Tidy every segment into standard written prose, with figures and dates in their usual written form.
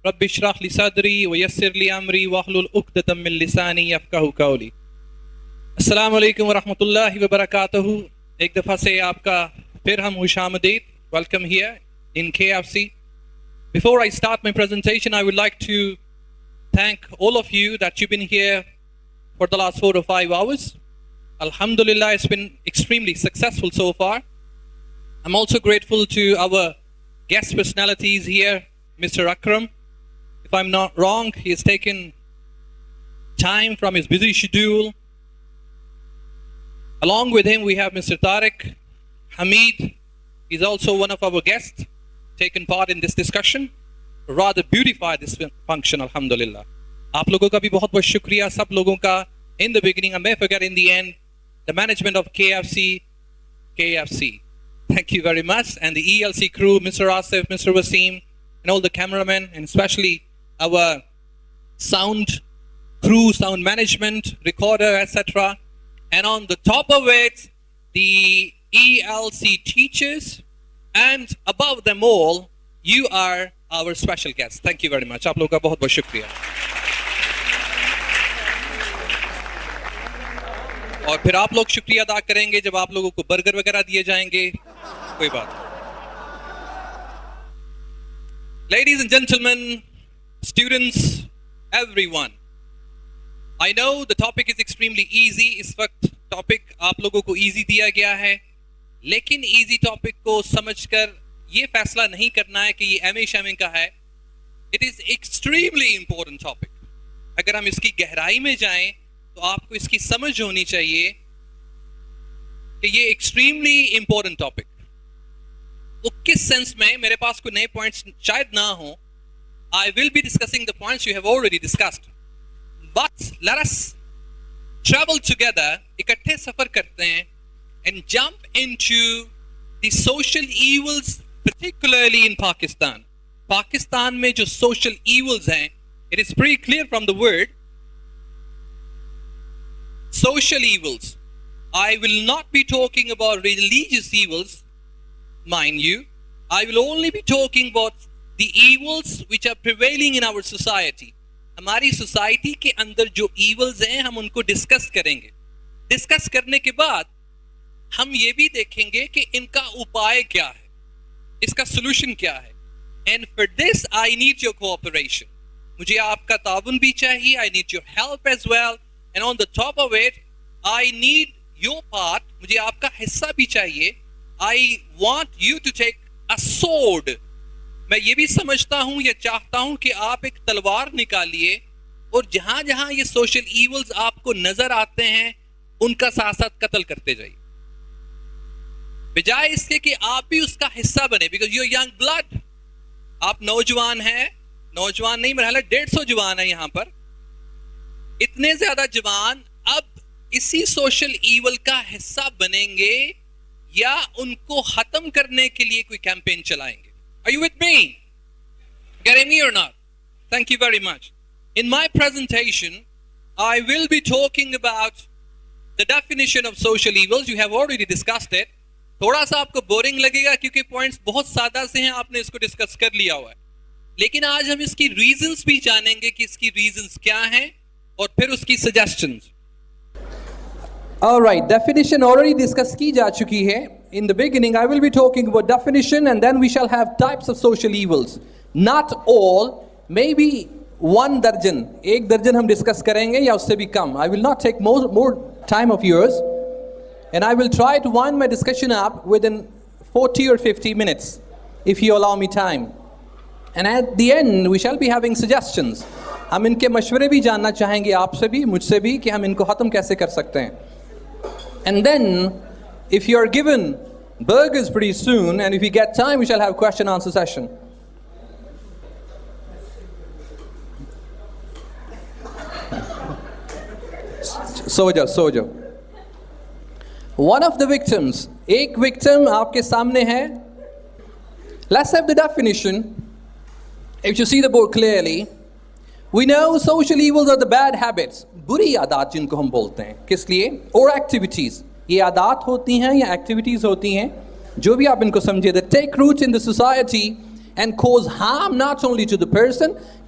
رب اشرح لي صدري ويسر لي امری واحلل عقدۃ من لسانی یفقهوا قولی. السلام علیکم ورحمۃ اللہ وبرکاتہ. ایک دفعہ سے آپ کا پھر ہم خوش آمدید. Welcome here in KFC. Before I start my presentation, I would like to thank all of you that you've been here for the last 4 or 5 hours. Alhamdulillah, it's been extremely successful so far. I'm also grateful to our guest personalities here, Mr. Akram. If I'm not wrong, he has taken time from his busy schedule. Along with him, we have Mr. Tariq Hamid. He's also one of our guests, taken part in this discussion, rather beautify this function, alhamdulillah. آپ لوگوں کا بھی بہت بہت شکریہ سب لوگوں کا. In the beginning, I may forget in the end, the management of KFC. Thank you very much. And the ELC crew, Mr. Asif, Mr. Wasim, and all the cameramen, and especially our sound crew, sound management, recorder, etc. And on the top of it, the ELC teachers, and above them all, you are our special guests. Thank you very much. آپ لوگوں کا بہت بہت شکریہ. اور پھر آپ لوگ شکریہ ادا کریں گے جب آپ لوگوں کو برگر وغیرہ دیے جائیں گے. کوئی بات. Ladies and gentlemen, students, everyone, I know the topic is extremely easy. اس وقت ٹاپک آپ لوگوں کو ایزی دیا گیا ہے, لیکن ایزی ٹاپک کو سمجھ کر یہ فیصلہ نہیں کرنا ہے کہ یہ ایم اے شیمنگ کا ہے. It is extremely important topic. اگر ہم اس کی گہرائی میں جائیں تو آپ کو اس کی سمجھ ہونی چاہیے کہ یہ ایکسٹریملی امپورٹنٹ ٹاپک. وہ کس سینس میں, میرے پاس کوئی نئے پوائنٹس شاید نہ ہوں. I will be discussing the points you have already discussed. But let us travel together, اکٹھے سفر کرتے ہیں, and jump into the social evils, particularly in Pakistan. Pakistan میں جو social evils ہیں, it is pretty clear from the word. Social evils. I will not be talking about religious evils, mind you. I will only be talking about the evils which are prevailing in our society. ہماری society کے اندر جو evils ہیں ہم ان کو discuss کریں گے. Discuss کرنے کے بعد ہم یہ بھی دیکھیں گے کہ ان کا اپائے کیا ہے, اس کا سولوشن کیا ہے. And for this I need your cooperation. مجھے آپ کا تعاون بھی چاہیے. I need your help as well. And on the top of it, I need your part. مجھے آپ کا حصہ بھی چاہیے. I want you to take a sword. میں یہ بھی سمجھتا ہوں یا چاہتا ہوں کہ آپ ایک تلوار نکالیے اور جہاں جہاں یہ سوشل ایولز آپ کو نظر آتے ہیں ان کا ساتھ ساتھ قتل کرتے جائیے, بجائے اس کے کہ آپ بھی اس کا حصہ بنے. Because you're young blood. آپ نوجوان ہیں, نوجوان نہیں, مرحلہ 150 جوان ہیں یہاں پر. اتنے زیادہ جوان اب اسی سوشل ایول کا حصہ بنیں گے یا ان کو ختم کرنے کے لیے کوئی کیمپین چلائیں گے. Are you with me? Getting me or not? Thank you very much. In my presentation, I will be talking about the definition of social evils. You have already discussed it. تھوڑا سا آپ کو boring لگے گا کیونکہ points بہت سادہ سے ہیں, آپ نے اس کو ڈسکس کر لیا ہوا ہے. لیکن آج ہم اس کی ریزنز بھی جانیں گے کہ اس کی ریزنز کیا ہیں اور پھر اس کی سجیسٹنز. Alright, definition already discuss کی جا چکی ہے. In the beginning, I will be talking about definition and then we shall have types of social evils. Not all, maybe 1 درجن, 1 درجن ہم ڈسکس کریں گے یا اس سے بھی کم. I will not take more time of yours and I will try to wind my discussion up within 40 or 50 minutes if you allow me time. And at the end, we shall be having suggestions. ہم ان کے مشورے بھی جاننا چاہیں گے آپ سے بھی, مجھ سے بھی, کہ ہم ان کو ختم کیسے کر سکتے ہیں. And then, if you are given burgers pretty soon, and if you get time, we shall have question answer session. سو جاؤ. One of the victims, ایک victim آپ کے سامنے ہے. Let's have the definition. If you see the board clearly, we know social evils are the bad habits. بری عادات جن کو ہم بولتے ہیں. کس لیے؟ اور activities. یہ عادات ہوتی ہیں یا activities ہوتی ہیں جو بھی آپ ان کو سمجھے. That take root in the society and cause harm not only to the person,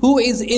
who is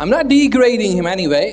I'm not degrading him anyway.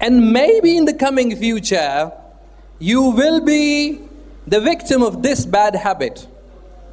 And maybe in the coming future you will be the victim of this bad habit.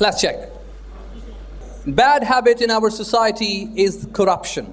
Let's check. Bad habit in our society is corruption.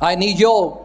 I need your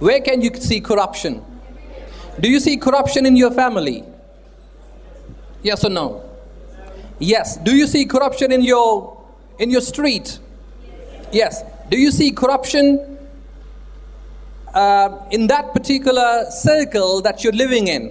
Where can you see corruption? Do you see corruption in your family? Yes or no? Yes. Do you see corruption in your street? Yes. Do you see corruption in that particular circle that you're living in?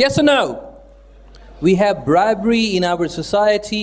Yes or no? We have bribery in our society,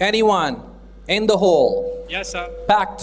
Anyone in the hall? Yes, sir. Pact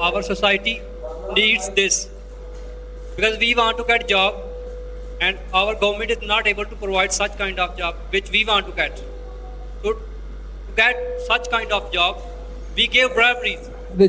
our society needs this. Because we want to get job, and our government is not able to provide such kind of job which we want to get. So to get such kind of job, we give briberies. The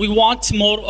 We want more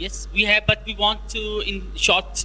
yes, we have, but we want to in short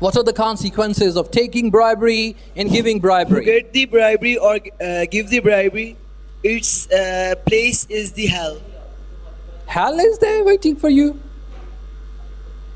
What are the consequences of taking bribery and giving To bribery? get the bribery or give the bribery, its place is the hell. Hell is there waiting for you.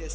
Yes.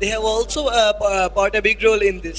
They have also part a big role in this.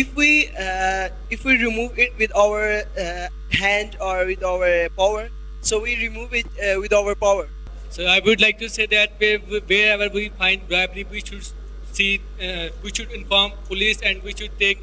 If we remove it with our hand or with our power, so we remove it with our power. So I would like to say that wherever we find bribery, we should we should inform police and we should take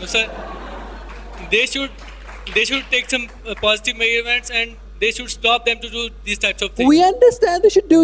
No, sir. They should take some positive measurements and they should stop them to do these types of things. We understand they should do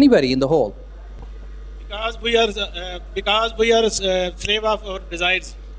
Anybody in the hall? because we are slave of our desires.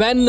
When?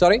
Sorry?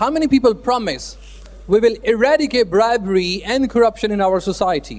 How many people promise we will eradicate bribery and corruption in our society?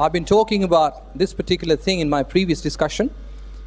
I've been talking about this particular thing in my previous discussion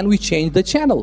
and we change the channel.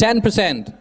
10%.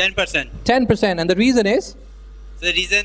10%. 10%. And the reason is? The reason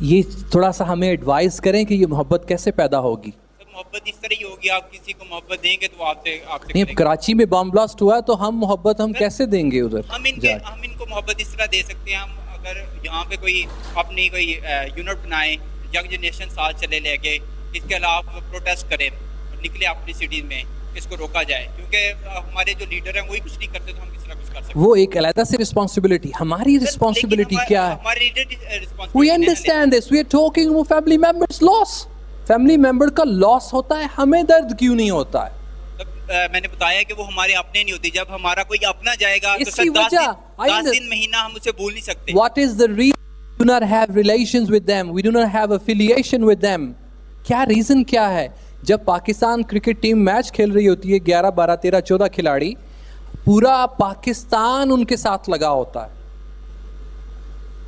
یہ تھوڑا سا ہمیں advise کریں کہ یہ محبت کیسے پیدا ہوگی. سر محبت اس طرح ہی ہوگی, آپ کسی کو محبت دیں گے تو وہ آپ سے نہیں, اب کراچی میں بم بلاسٹ ہوا ہے تو ہم محبت ہم کیسے دیں گے ادھر؟ ہم ان کو محبت اس طرح دے سکتے ہیں. ہم اگر یہاں پہ کوئی اپنی کوئی یونٹ بنائیں, ینگ جنریشن ساتھ چلے لے کے, اس کے علاوہ پروٹیسٹ کریں, نکلے اپنی سٹیز میں, اس کو روکا جائے, کیونکہ ہمارے جو لیڈر ہیں وہی کچھ نہیں کرتے تو ہم کس طرح کچھ کر سکتے ہیں. وہ ایک علیحدہ سے رسپانسبلٹی. ہماری رسپانسبلٹی کیا ہے؟ ہمارے leader We understand this. We are talking about family members' loss. Family member کا لاس ہوتا ہے, ہمیں درد کیوں نہیں ہوتا ہے؟ میں نے بتایا کہ وہ ہمارے اپنے نہیں ہوتی. جب ہمارا کوئی اپنا جائے گا تو اس کی وجہ 10 دن مہینہ ہم اسے بھول نہیں سکتے. What is the reason we do not have relations with them? We do not have affiliation with them. کیا ریزن کیا ہے؟ جب پاکستان کرکٹ ٹیم میچ کھیل رہی ہوتی ہے, 11 12 13 14 کھلاڑی, پورا پاکستان ان کے ساتھ لگا ہوتا ہے.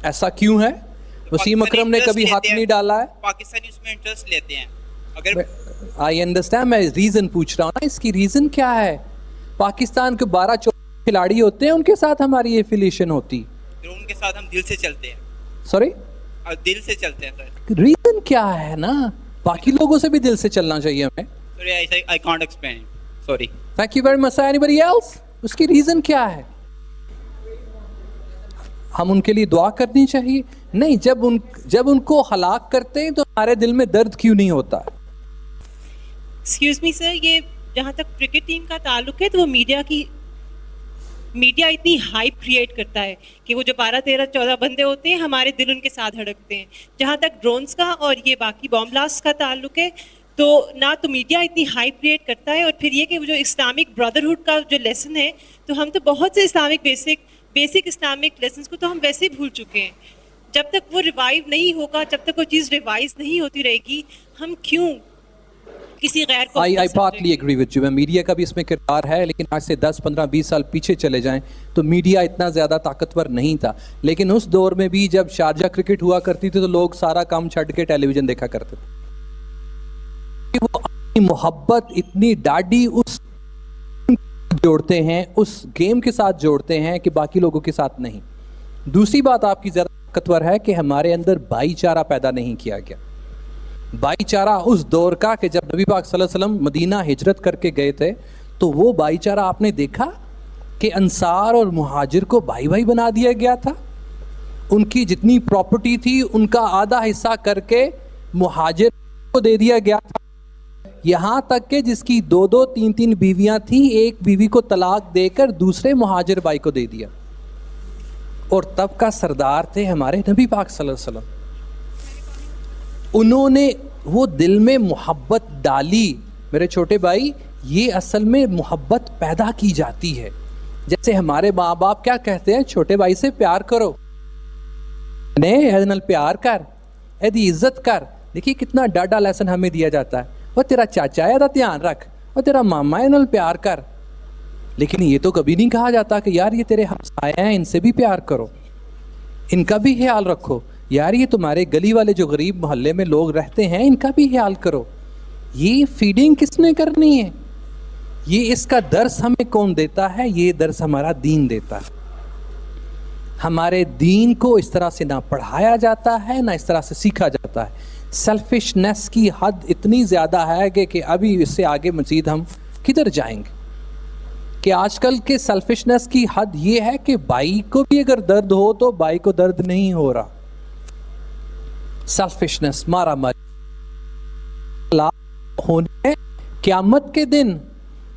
ایسا کیوں ہے؟ وسیم اکرم نے کبھی ہاتھ نہیں ڈالا ہے. پاکستانی اس میں انٹرسٹ لیتے ہیں. اگر آئی انڈرسٹینڈ, میں ریزن پوچھ رہا ہوں نا, اس کی ریزن کیا ہے؟ پاکستان کے 12 14 کھلاڑی ہوتے ہیں, ان کے ساتھ ہماری ایفیلیشن ہوتی, ان کے ساتھ ہم دل سے چلتے ہیں. سوری, دل سے چلتے ہیں سر. ریزن کیا ہے نا؟ باقی لوگوں سے بھی دل سے چلنا چاہیے ہمیں. Sorry I can't explain, sorry. Thank you very much. Anybody else? اس کی ریزن کیا ہے؟ ہم ان کے لیے دعا کرنی چاہیے؟ نہیں, جب ان کو ہلاک کرتے ہیں تو ہمارے دل میں درد کیوں نہیں ہوتا؟ ایکسکیوز می سر, یہ جہاں تک کرکٹ ٹیم کا تعلق ہے تو وہ میڈیا اتنی ہائپ کریٹ کرتا ہے کہ وہ جو 12 13 14 بندے ہوتے ہیں ہمارے دل ان کے ساتھ دھڑکتے ہیں. جہاں تک ڈرونز کا اور یہ باقی بام بلاسٹ کا تعلق ہے تو نہ تو میڈیا اتنی ہائپ کریٹ کرتا ہے, اور پھر یہ کہ وہ جو اسلامک بردرہڈ کا جو لیسن ہے تو ہم تو بہت سے اسلامک بیسک اسلامک لیسنس کو تو ہم ویسے ہی بھول چکے ہیں. جب تک وہ ریوائیو نہیں ہوگا, جب تک وہ چیز ریوائز نہیں ہوتی رہے گی, ہم کیوں کسی غیر کو. I partly agree with you. میں میڈیا کا بھی اس میں کردار ہے, لیکن آج سے 10 15 20 سال پیچھے چلے جائیں تو میڈیا اتنا زیادہ طاقتور نہیں تھا. لیکن اس دور میں بھی جب شارجہ کرکٹ ہوا کرتی تھی تو لوگ سارا کام چھڈ کے ٹیلی ویژن دیکھا کرتے تھے. وہ اپنی محبت اتنی ڈاڈی اس جوڑتے ہیں, اس گیم کے ساتھ جوڑتے ہیں کہ باقی لوگوں کے ساتھ نہیں. دوسری بات آپ کی زیادہ طاقتور ہے کہ ہمارے اندر بھائی چارہ پیدا نہیں کیا گیا. بھائی چارہ اس دور کا کہ جب نبی پاک صلی اللہ علیہ وسلم مدینہ ہجرت کر کے گئے تھے تو وہ بھائی چارہ آپ نے دیکھا کہ انصار اور مہاجر کو بھائی بھائی بنا دیا گیا تھا. ان کی جتنی پراپرٹی تھی ان کا آدھا حصہ کر کے مہاجر کو دے دیا گیا تھا. یہاں تک کہ جس کی 2 2 3 3 بیویاں تھیں, ایک بیوی کو طلاق دے کر دوسرے مہاجر بھائی کو دے دیا. اور تب کا سردار تھے ہمارے نبی پاک صلی اللہ علیہ وسلم. انہوں نے وہ دل میں محبت ڈالی. میرے چھوٹے بھائی, یہ اصل میں محبت پیدا کی جاتی ہے. جیسے ہمارے ماں باپ کیا کہتے ہیں, چھوٹے بھائی سے پیار کرو, پیار کر, ایدی عزت کر. دیکھیے کتنا ڈاڈا لیسن ہمیں دیا جاتا ہے. وہ تیرا چاچا ہے, دھیان رکھ, وہ تیرا ماما ہے, پیار کر. لیکن یہ تو کبھی نہیں کہا جاتا کہ یار یہ تیرے ہمسائے ہیں, ان سے بھی پیار کرو, ان کا بھی خیال رکھو. یار یہ تمہارے گلی والے جو غریب محلے میں لوگ رہتے ہیں, ان کا بھی خیال کرو. یہ فیڈنگ کس نے کرنی ہے؟ یہ اس کا درس ہمیں کون دیتا ہے؟ یہ درس ہمارا دین دیتا ہے. ہمارے دین کو اس طرح سے نہ پڑھایا جاتا ہے, نہ اس طرح سے سیکھا جاتا ہے. سیلفشنس کی حد اتنی زیادہ ہے کہ ابھی اس سے آگے مزید ہم کدھر جائیں گے. کہ آج کل کے سیلفشنس کی حد یہ ہے کہ بھائی کو بھی اگر درد ہو تو بھائی کو درد نہیں ہو رہا. سیلفشنس, مارا ماری ہونے. قیامت کے دن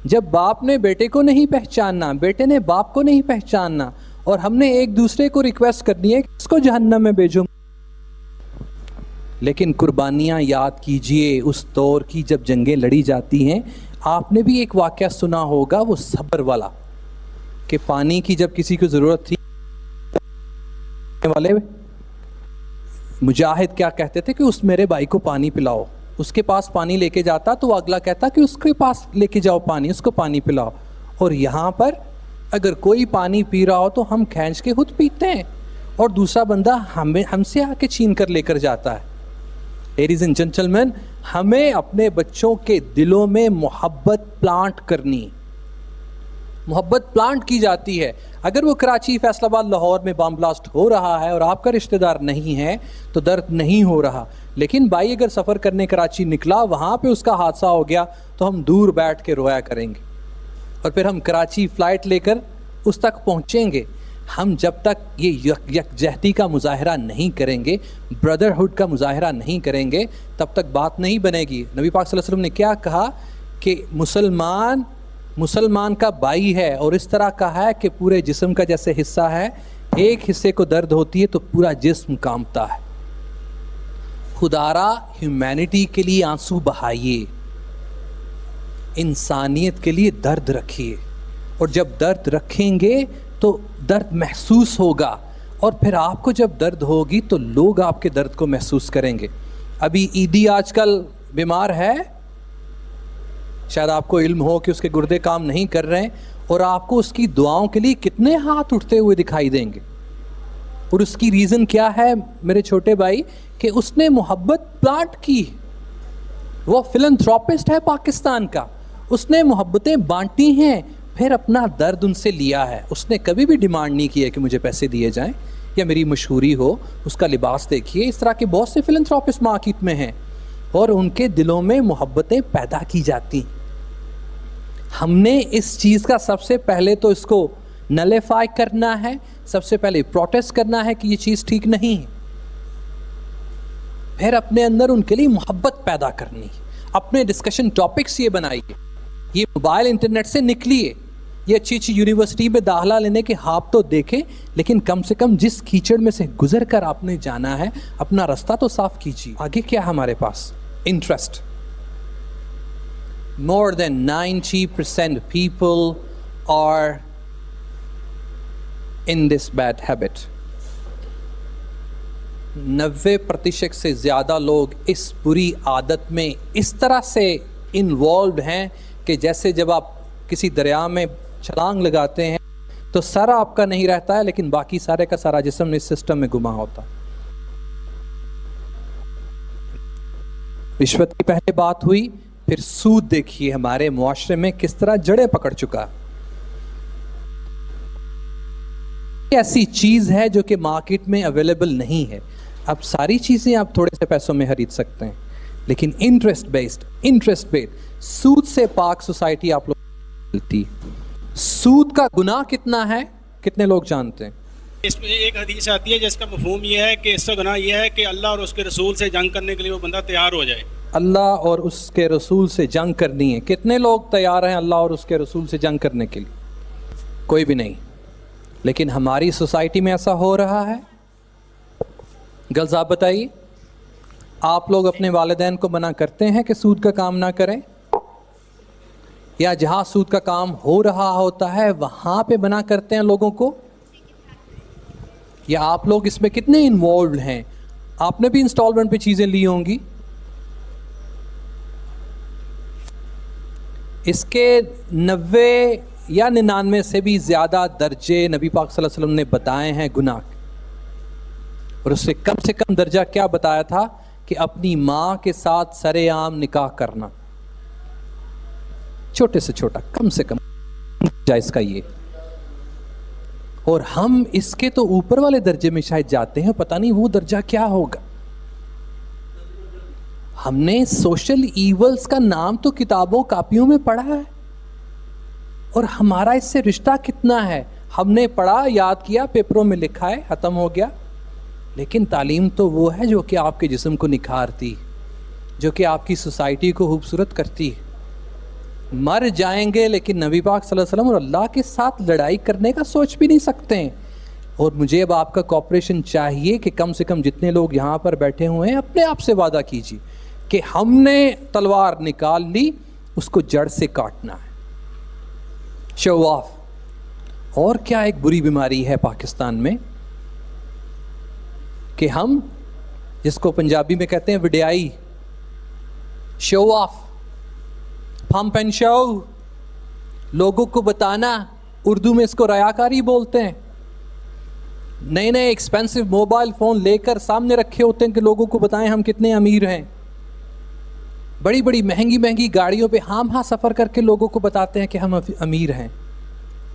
جب باپ نے بیٹے کو نہیں پہچاننا, بیٹے نے باپ کو نہیں پہچاننا, اور ہم نے ایک دوسرے کو ریکویسٹ کرنی ہے کہ اس کو جہنم میں بھیجو. لیکن قربانیاں یاد کیجئے اس دور کی جب جنگیں لڑی جاتی ہیں. آپ نے بھی ایک واقعہ سنا ہوگا, وہ صبر والا, کہ پانی کی جب کسی کو ضرورت تھی والے مجاہد کیا کہتے تھے کہ اس میرے بھائی کو پانی پلاؤ. اس کے پاس پانی لے کے جاتا تو اگلا کہتا کہ اس کے پاس لے کے جاؤ پانی, اس کو پانی پلاؤ. اور یہاں پر اگر کوئی پانی پی رہا ہو تو ہم کھینچ کے خود پیتے ہیں, اور دوسرا بندہ ہم سے آ کے چھین کر لے کر جاتا ہے. لیڈیز اینڈ جنٹلمین, ہمیں اپنے بچوں کے دلوں میں محبت پلانٹ کرنی, محبت پلانٹ کی جاتی ہے. اگر وہ کراچی، فیصل آباد، لاہور میں بام بلاسٹ ہو رہا ہے اور آپ کا رشتہ دار نہیں ہے تو درد نہیں ہو رہا. لیکن بھائی اگر سفر کرنے کراچی نکلا، وہاں پہ اس کا حادثہ ہو گیا تو ہم دور بیٹھ کے رویا کریں گے، اور پھر ہم کراچی فلائٹ لے کر اس تک پہنچیں گے. ہم جب تک یہ یکجہتی کا مظاہرہ نہیں کریں گے، بردرہڈ کا مظاہرہ نہیں کریں گے، تب تک بات نہیں بنے گی. نبی پاک صلی اللہ علیہ وسلم نے کیا کہا کہ مسلمان کا بھائی ہے، اور اس طرح کہا ہے کہ پورے جسم کا جیسے حصہ ہے، ایک حصے کو درد ہوتی ہے تو پورا جسم کانپتا ہے. خدارا ہیومینٹی کے لیے آنسو بہائیے، انسانیت کے لیے درد رکھیے، اور جب درد رکھیں گے تو درد محسوس ہوگا، اور پھر آپ کو جب درد ہوگی تو لوگ آپ کے درد کو محسوس کریں گے. ابھی عیدی آج کل بیمار ہے، شاید آپ کو علم ہو کہ اس کے گردے کام نہیں کر رہے ہیں، اور آپ کو اس کی دعاؤں کے لیے کتنے ہاتھ اٹھتے ہوئے دکھائی دیں گے. اور اس کی ریزن کیا ہے میرے چھوٹے بھائی؟ کہ اس نے محبت پلانٹ کی. وہ فلنتھراپسٹ ہے پاکستان کا، اس نے محبتیں بانٹی ہیں، پھر اپنا درد ان سے لیا ہے. اس نے کبھی بھی ڈیمانڈ نہیں کی ہے کہ مجھے پیسے دیے جائیں یا میری مشہوری ہو. اس کا لباس دیکھیے، اس طرح کے بہت سے فلنتھراپسٹ مارکیٹ میں ہیں، اور ان کے دلوں میں محبتیں پیدا کی جاتی. ہم نے اس چیز کا سب سے پہلے تو اس کو نلیفائی کرنا ہے، سب سے پہلے پروٹیسٹ کرنا ہے کہ یہ چیز ٹھیک نہیں ہے، پھر اپنے اندر ان کے لیے محبت پیدا کرنی. اپنے ڈسکشن ٹاپکس یہ بنائیے، یہ موبائل انٹرنیٹ سے نکلیے، یہ اچھی اچھی یونیورسٹی میں داخلہ لینے کے خواب تو دیکھیں، لیکن کم سے کم جس کیچڑ میں سے گزر کر آپ نے جانا ہے اپنا رستہ تو صاف کیجیے. آگے کیا ہمارے پاس؟ Interest. More than 90% people are in this bad habit. 90% سے زیادہ لوگ اس بری عادت میں اس طرح سے انوالوڈ ہیں کہ جیسے جب آپ کسی دریا میں چھلانگ لگاتے ہیں تو سارا آپ کا نہیں رہتا ہے، لیکن باقی سارے کا سارا جسم اس سسٹم میں گما ہوتا. رشوت کی پہلے بات ہوئی، پھر سود دیکھیے ہمارے معاشرے میں کس طرح جڑیں پکڑ چکا. ایسی چیز ہے جو کہ مارکیٹ میں اویلیبل نہیں ہے. اب ساری چیزیں آپ تھوڑے سے پیسوں میں خرید سکتے ہیں، لیکن انٹرسٹ بیسڈ سود سے پاک سوسائٹی آپ لوگ ملتی. سود کا گناہ کتنا ہے کتنے لوگ جانتے ہیں؟ اس میں ایک حدیث آتی ہے جس کا مفہوم یہ ہے کہ اس کا گناہ یہ ہے کہ اللہ اور اس کے رسول سے جنگ کرنے کے لیے وہ بندہ تیار ہو جائے. اللہ اور اس کے رسول سے جنگ کرنی ہے. کتنے لوگ تیار ہیں اللہ اور اس کے رسول سے جنگ کرنے کے لیے؟ کوئی بھی نہیں. لیکن ہماری سوسائٹی میں ایسا ہو رہا ہے. گلز آپ بتائیے، آپ لوگ اپنے والدین کو منع کرتے ہیں کہ سود کا کام نہ کریں، یا جہاں سود کا کام ہو رہا ہوتا ہے وہاں پہ منع کرتے ہیں لوگوں کو؟ یا آپ لوگ اس میں کتنے انوالوڈ ہیں؟ آپ نے بھی انسٹالمنٹ پہ چیزیں لی ہوں گی. اس کے 90 یا 99 سے بھی زیادہ درجے نبی پاک صلی اللہ علیہ وسلم نے بتائے ہیں گناہ کے، اور اس سے کم درجہ کیا بتایا تھا؟ کہ اپنی ماں کے ساتھ سر عام نکاح کرنا. چھوٹے سے چھوٹا، کم سے کم جائز کا یہ. اور ہم اس کے تو اوپر والے درجے میں شاید جاتے ہیں، پتہ نہیں وہ درجہ کیا ہوگا. ہم نے سوشل ایولز کا نام تو کتابوں کاپیوں میں پڑھا ہے، اور ہمارا اس سے رشتہ کتنا ہے؟ ہم نے پڑھا، یاد کیا، پیپروں میں لکھا ہے، ختم ہو گیا. لیکن تعلیم تو وہ ہے جو کہ آپ کے جسم کو نکھارتی، جو کہ آپ کی سوسائٹی کو خوبصورت کرتی. مر جائیں گے لیکن نبی پاک صلی اللہ علیہ وسلم اور اللہ کے ساتھ لڑائی کرنے کا سوچ بھی نہیں سکتے ہیں. اور مجھے اب آپ کا کوپریشن چاہیے کہ کم سے کم جتنے لوگ یہاں پر بیٹھے ہوئے ہیں اپنے آپ سے وعدہ کیجیے کہ ہم نے تلوار نکال لی، اس کو جڑ سے کاٹنا ہے. شو آف. اور کیا ایک بری بیماری ہے پاکستان میں کہ ہم جس کو پنجابی میں کہتے ہیں وڈیائی، شو آف، پمپ اینڈ شو، لوگوں کو بتانا. اردو میں اس کو ریاکاری بولتے ہیں. نئے نئے ایکسپینسو موبائل فون لے کر سامنے رکھے ہوتے ہیں کہ لوگوں کو بتائیں ہم کتنے امیر ہیں. بڑی بڑی مہنگی گاڑیوں پہ ہاں سفر کر کے لوگوں کو بتاتے ہیں کہ ہم امیر ہیں.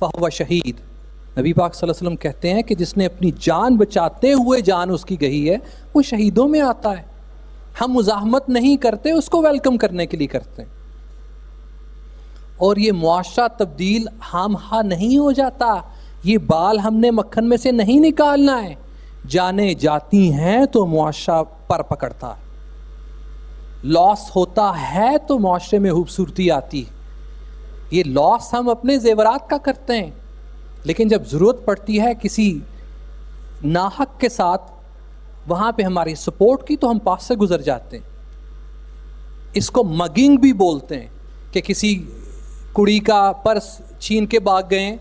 فہو شہید. نبی پاک صلی اللہ علیہ وسلم کہتے ہیں کہ جس نے اپنی جان بچاتے ہوئے جان اس کی گئی ہے وہ شہیدوں میں آتا ہے. ہم مزاحمت نہیں کرتے, اس کو ویلکم کرنے کے لیے کرتے ہیں. اور یہ معاشرہ تبدیل ہم ہاں نہیں ہو جاتا. یہ بال ہم نے مکھن میں سے نہیں نکالنا ہے. جانیں جاتی ہیں تو معاشرہ پر پکڑتا ہے. لاس ہوتا ہے تو معاشرے میں خوبصورتی آتی ہے. یہ لاس ہم اپنے زیورات کا کرتے ہیں, لیکن جب ضرورت پڑتی ہے کسی ناحق کے ساتھ وہاں پہ ہماری سپورٹ کی تو ہم پاس سے گزر جاتے ہیں. اس کو مگنگ بھی بولتے ہیں کہ کسی کڑی کا پرس چھین کے بھاگ گئے.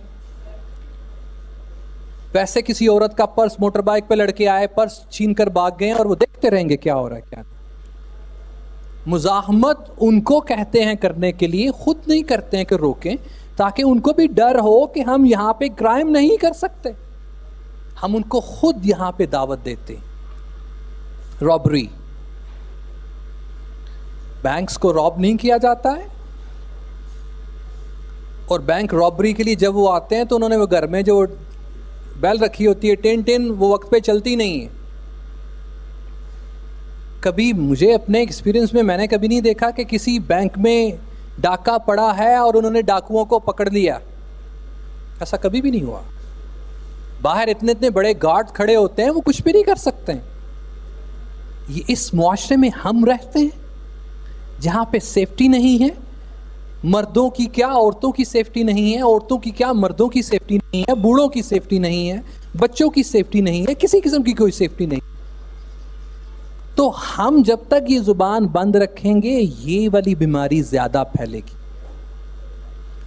ویسے کسی عورت کا پرس موٹر بائک پہ لڑکے آئے, پرس چھین کر بھاگ گئے اور وہ دیکھتے رہیں گے کیا ہو رہا ہے کیا نہیں. مزاحمت ان کو کہتے ہیں کرنے کے لیے, خود نہیں کرتے ہیں کہ روکیں, تاکہ ان کو بھی ڈر ہو کہ ہم یہاں پہ کرائم نہیں کر سکتے. ہم ان کو خود یہاں پہ دعوت دیتے ہیں. رابری, بینکس کو راب نہیں کیا جاتا ہے, اور بینک رابری کے لیے جب وہ آتے ہیں تو انہوں نے وہ گھر میں جو بیل رکھی ہوتی ہے ٹین ٹین, وہ وقت پہ چلتی نہیں ہے. کبھی مجھے اپنے ایکسپیرینس میں نے کبھی نہیں دیکھا کہ کسی بینک میں ڈاکہ پڑا ہے اور انہوں نے ڈاکوؤں کو پکڑ لیا. ایسا کبھی بھی نہیں ہوا. باہر اتنے اتنے بڑے گارڈ کھڑے ہوتے ہیں, وہ کچھ بھی نہیں کر سکتے ہیں. یہ اس معاشرے میں ہم رہتے ہیں جہاں پہ سیفٹی نہیں ہے. مردوں کی کیا عورتوں کی سیفٹی نہیں ہے, عورتوں کی کیا مردوں کی سیفٹی نہیں ہے, بوڑھوں کی سیفٹی نہیں ہے, بچوں کی سیفٹی نہیں ہے, کسی قسم کی کوئی سیفٹی نہیں. تو ہم جب تک یہ زبان بند رکھیں گے یہ والی بیماری زیادہ پھیلے گی.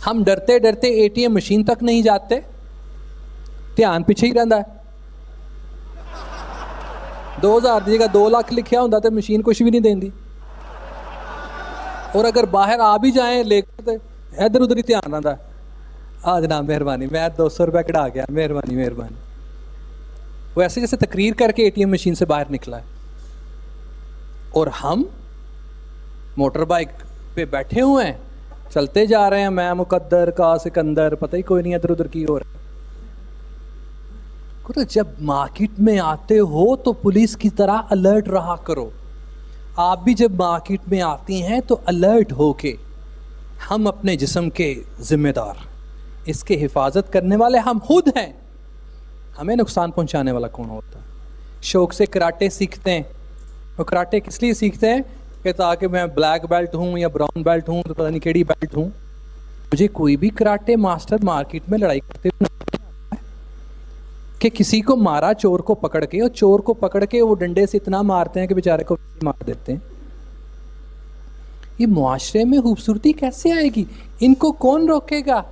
ہم ڈرتے ڈرتے اے ٹی ایم مشین تک نہیں جاتے, دھیان پیچھے ہی رہتا ہے. 2000 دی جگہ 2 لاکھ لکھیا ہوتا تو مشین کچھ بھی نہیں دیں دی, اور اگر باہر آ بھی جائیں لے کر تو ادھر ادھر ہی دھیان رہتا ہے. آ جناب مہربانی, میں 200 روپے کٹا گیا, مہربانی مہربانی. وہ ایسے جیسے تقریر کر کے اے ٹی ایم مشین سے باہر نکلا ہے. اور ہم موٹر بائک پہ بیٹھے ہوئے ہیں, چلتے جا رہے ہیں, میں مقدر کا سکندر, پتہ ہی کوئی نہیں ادھر ادھر کی ہو رہا ہے. جب مارکیٹ میں آتے ہو تو پولیس کی طرح الرٹ رہا کرو. آپ بھی جب مارکیٹ میں آتی ہیں تو الرٹ ہو کے, ہم اپنے جسم کے ذمہ دار, اس کے حفاظت کرنے والے ہم خود ہیں. ہمیں نقصان پہنچانے والا کون ہوتا ہے؟ شوق سے کراٹے سیکھتے ہیں. وہ کراٹے کس لیے سیکھتے ہیں کہ تاکہ میں بلیک بیلٹ ہوں یا براؤن بیلٹ ہوں تو پتہ نہیں کیڑی بیلٹ ہوں. مجھے کوئی بھی کراٹے ماسٹر مارکیٹ میں لڑائی کرتے ہوئے کہ کسی کو مارا چور کو پکڑ کے, اور چور کو پکڑ کے وہ ڈنڈے سے اتنا مارتے ہیں کہ بیچارے کو مار دیتے ہیں. یہ معاشرے میں خوبصورتی کیسے آئے گی؟ ان کو کون روکے گا؟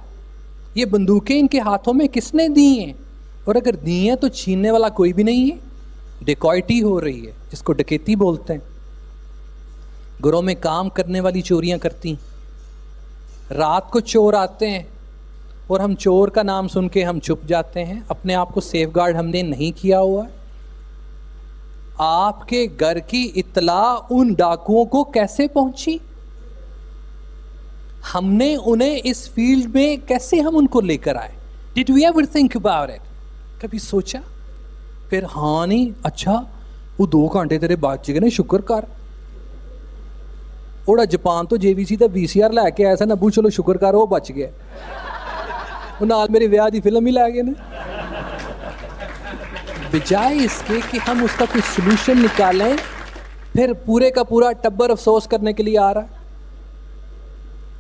یہ بندوقیں ان کے ہاتھوں میں کس نے دی ہیں؟ اور اگر دی ہیں تو چھیننے والا کوئی بھی نہیں ہے. ڈیکوائٹی ہو رہی ہے جس کو ڈکیتی بولتے ہیں. گھروں میں کام کرنے والی چوریاں کرتی ہیں. رات کو چور آتے ہیں اور ہم چور کا نام سن کے ہم چھپ جاتے ہیں. اپنے آپ کو سیف گارڈ ہم نے نہیں کیا ہوا ہے. آپ کے گھر کی اطلاع ان ڈاکوؤں کو کیسے پہنچی؟ ہم نے انہیں اس فیلڈ میں کیسے ہم ان کو لے کر آئے؟ Did we ever think about it? کبھی سوچا؟ پھر ہاں نہیں, اچھا وہ 2 گھنٹے تیرے بچ گئے نے, شکر کر. اوڑا جاپان تو جے وی سی دا VCR لے کے آیا سا نبو, چلو شکر کر وہ بچ گیا. وہ نال میری ویاہ دی فلم ہی لے گئے نا. بجائے اس کے کہ ہم اس کا کوئی سلوشن نکالیں, پھر پورے کا پورا ٹبر افسوس کرنے کے لیے آ رہا ہے.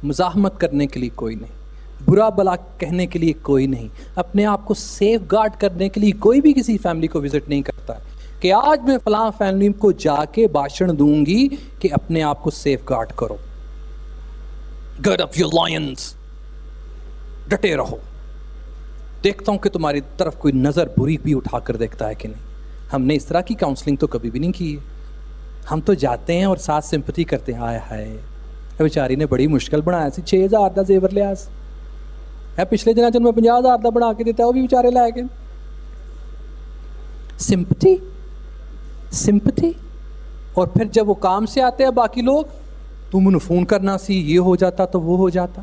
مزاحمت کرنے کے لیے کوئی نہیں, برا بلا کہنے کے لیے کوئی نہیں, اپنے آپ کو سیف گارڈ کرنے کے لیے کوئی بھی کسی فیملی کو وزٹ نہیں کرتا کہ آج میں فلاں فیملی کو جا کے بھاشن دوں گی کہ اپنے آپ کو سیف گارڈ کرو. گارڈ اپ یور لائنز, ڈٹے رہو. دیکھتا ہوں کہ تمہاری طرف کوئی نظر بری بھی اٹھا کر دیکھتا ہے کہ نہیں. ہم نے اس طرح کی کاؤنسلنگ تو کبھی بھی نہیں کی. ہم تو جاتے ہیں اور ساتھ سمپتھی کرتے ہیں. ہائے ہائے بیچاری نے بڑی مشکل بنایا سی, 6000 کا زیور لیا ہے, پچھلے دنوں چل میں 50000 کا بنا کے دیتا, وہ بھی بیچارے لے کے. Sympathy sympathy. اور پھر جب وہ کام سے آتے ہیں باقی لوگ, تم انہیں فون کرنا سی, یہ ہو جاتا تو وہ ہو جاتا.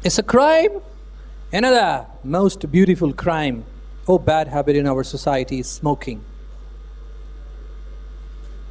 It's a crime. Another most beautiful crime or bad habit in our society is smoking.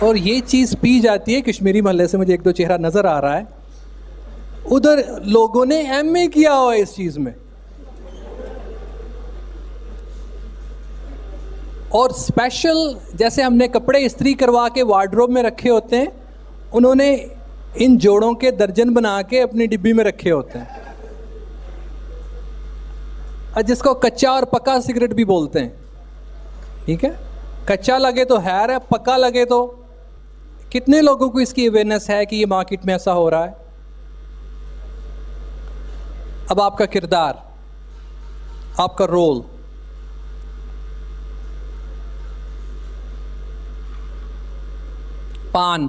اور یہ چیز پی جاتی ہے. کشمیری محلے سے مجھے ایک دو چہرہ نظر آ رہا ہے, ادھر لوگوں نے ایم اے کیا ہوا ہے اس چیز میں. اور اسپیشل جیسے ہم نے کپڑے استری کروا کے وارڈروب میں رکھے ہوتے ہیں, انہوں نے ان جوڑوں کے درجن بنا کے اپنی ڈبی میں رکھے ہوتے ہیں, جس کو کچا اور پکا سگریٹ بھی بولتے ہیں. ٹھیک ہے, کچا لگے تو خیر ہے, پکا لگے تو. کتنے لوگوں کو اس کی اویئرنیس ہے کہ یہ مارکیٹ میں ایسا ہو رہا ہے؟ اب آپ کا کردار, آپ کا رول, پان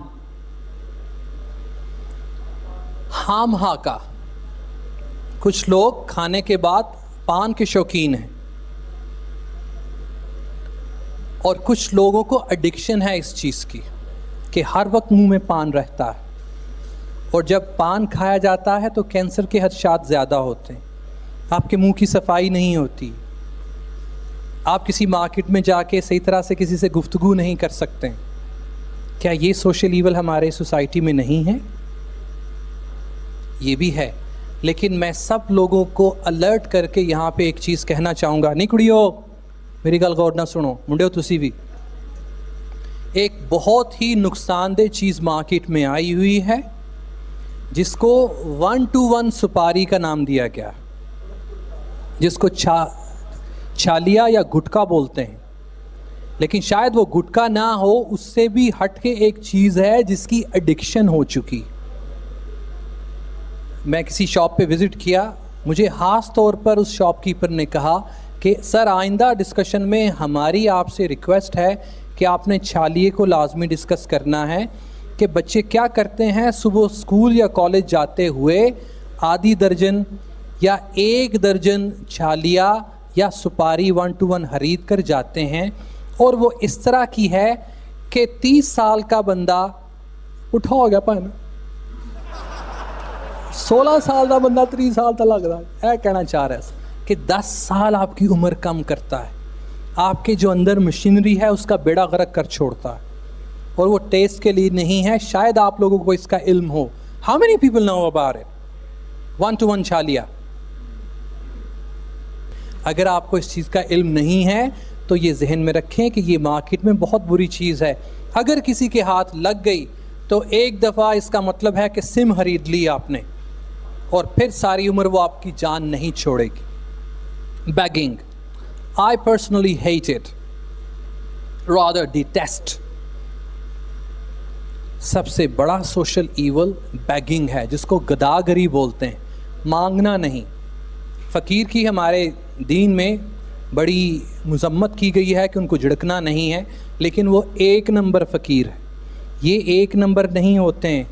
ہام ہا کا. کچھ لوگ کھانے کے بعد پان کے شوقین ہیں, اور کچھ لوگوں کو ایڈکشن ہے اس چیز کی کہ ہر وقت منہ میں پان رہتا ہے, اور جب پان کھایا جاتا ہے تو کینسر کے خدشات زیادہ ہوتے ہیں. آپ کے منہ کی صفائی نہیں ہوتی, آپ کسی مارکیٹ میں جا کے صحیح طرح سے کسی سے گفتگو نہیں کر سکتے. کیا یہ سوشل ایول ہمارے سوسائٹی میں نہیں ہے؟ یہ بھی ہے. لیکن میں سب لوگوں کو الرٹ کر کے یہاں پہ ایک چیز کہنا چاہوں گا. نہیں کڑیو, میری گل غور نہ سنو, منڈیو تسی بھی. ایک بہت ہی نقصان دہ چیز مارکیٹ میں آئی ہوئی ہے جس کو 1-to-1 سپاری کا نام دیا گیا, جس کو چھالیا یا گٹکا بولتے ہیں. لیکن شاید وہ گٹکا نہ ہو, اس سے بھی ہٹ کے ایک چیز ہے جس کی ایڈکشن ہو چکی. میں کسی شاپ پہ وزٹ کیا, مجھے خاص طور پر اس شاپ کیپر نے کہا کہ سر آئندہ ڈسکشن میں ہماری آپ سے ریکویسٹ ہے کہ آپ نے چھالیے کو لازمی ڈسکس کرنا ہے کہ بچے کیا کرتے ہیں, صبح اسکول یا کالج جاتے ہوئے آدھی درجن یا 1 درجن چھالیا یا سپاری 1-to-1 خرید کر جاتے ہیں, اور وہ اس طرح کی ہے کہ 30 سال کا بندہ اٹھا ہو گیا پہنا, 16 سال کا بندہ 30 سال تک لگ رہا ہے. اے کہنا چاہ رہا ہے کہ 10 سال آپ کی عمر کم کرتا ہے, آپ کے جو اندر مشینری ہے اس کا بیڑا غرق کر چھوڑتا ہے, اور وہ ٹیسٹ کے لیے نہیں ہے. شاید آپ لوگوں کو اس کا علم ہو. How many people know about it? 1-to-1 چھالیا. اگر آپ کو اس چیز کا علم نہیں ہے تو یہ ذہن میں رکھیں کہ یہ مارکیٹ میں بہت بری چیز ہے. اگر کسی کے ہاتھ لگ گئی تو ایک دفعہ اس کا مطلب ہے کہ سم خرید لی آپ نے, اور پھر ساری عمر وہ آپ کی جان نہیں چھوڑے گی. Begging, I personally hate it, rather detest. سب سے بڑا سوشل ایول بیگنگ ہے, جس کو گداگری بولتے ہیں, مانگنا نہیں. فقیر کی ہمارے دین میں بڑی مذمت کی گئی ہے کہ ان کو جھڑکنا نہیں ہے, لیکن وہ 1 نمبر فقیر ہے. یہ 1 نمبر نہیں ہوتے ہیں,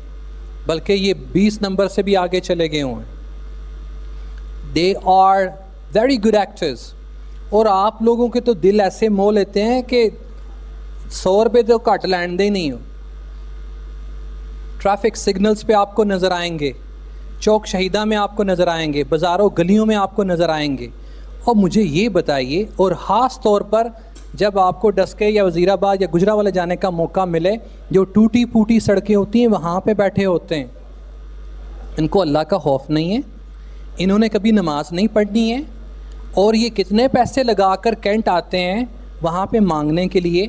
بلکہ یہ 20 نمبر سے بھی آگے چلے گئے ہوئے ہیں. They are very good actors. اور آپ لوگوں کے تو دل ایسے مو لیتے ہیں کہ 100 روپے تو کٹ لینڈ دے نہیں ہو. ٹریفک سگنلز پہ آپ کو نظر آئیں گے, چوک شہیدہ میں آپ کو نظر آئیں گے, بازاروں گلیوں میں آپ کو نظر آئیں گے. اور مجھے یہ بتائیے, اور خاص طور پر جب آپ کو ڈسکے یا وزیرآباد یا گجرانوالہ جانے کا موقع ملے, جو ٹوٹی پھوٹی سڑکیں ہوتی ہیں وہاں پہ بیٹھے ہوتے ہیں, ان کو اللہ کا خوف نہیں ہے, انہوں نے کبھی نماز نہیں پڑھنی ہے, اور یہ کتنے پیسے لگا کر کینٹ آتے ہیں وہاں پہ مانگنے کے لیے.